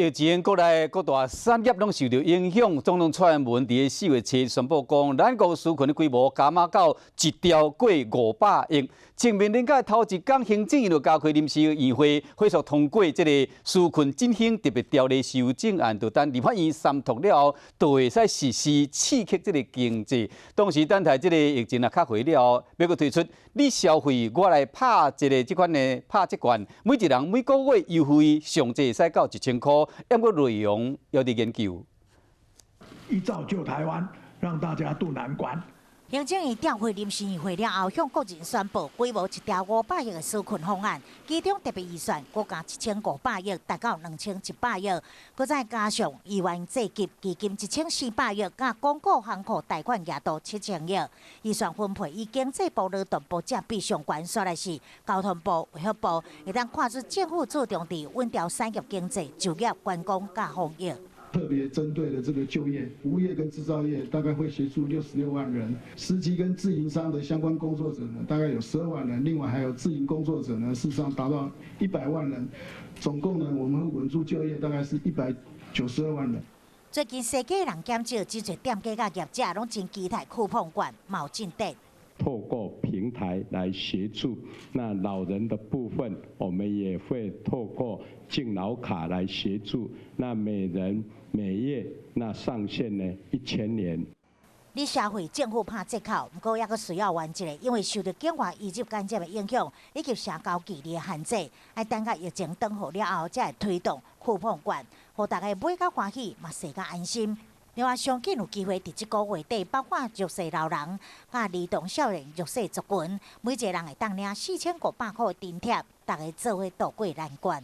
疫情国内各大产业拢受到影响，总统蔡英文伫4月7宣布讲，咱国纾困的规模加码到1兆过500亿。前面恁个头一天行政院就召开临时议会，快速通过这个纾困振兴特别条例修正案，就等立法院三读了后，就会使实施刺激这个经济。当时等待这个疫情较回了后，要阁推出你消费我来拍这款的拍这款，每一人每个月优惠上济使到1000块。要个内容要伫研究，依照救台湾，让大家渡难关。行政院调会临时议会了后，向国人宣布规模1兆500亿的纾困方案，其中特别预算国加1500亿，达到2100亿，搁再加上议员济急基金1400亿，甲公股行库贷款额度7000亿。预算分配以经济部、劳动部占比上悬，说来是交通部、卫福部会当看出政府注重伫稳调产业经济、就业、观光、甲防疫。特别针对的这个就业，服务业跟制造业大概会协助66万人，司机跟自营商的相关工作者呢，大概有12万人，另外还有自营工作者呢，事实上达到100万人，总共呢，我们稳住就业大概是192万人。最近世界人减少，真侪店家甲业者拢真期待酷碰券冒进店。透过平台来协助，那老人的部分，我们也会透过敬老卡来协助，那每人每月那上限呢1000年。你社会政府拍折扣，不过也阁需要完一个，因为受到境外移入感染的影响，以及社交距离的限制，要等到疫情转好了后，才会推动酷碰券，互大家买甲欢喜，嘛食甲安心。另外，上紧有机会伫即个月底，包括弱势老人、甲儿童少年弱势族群，每一个人会当领4500块津贴，大家做伙度过难关。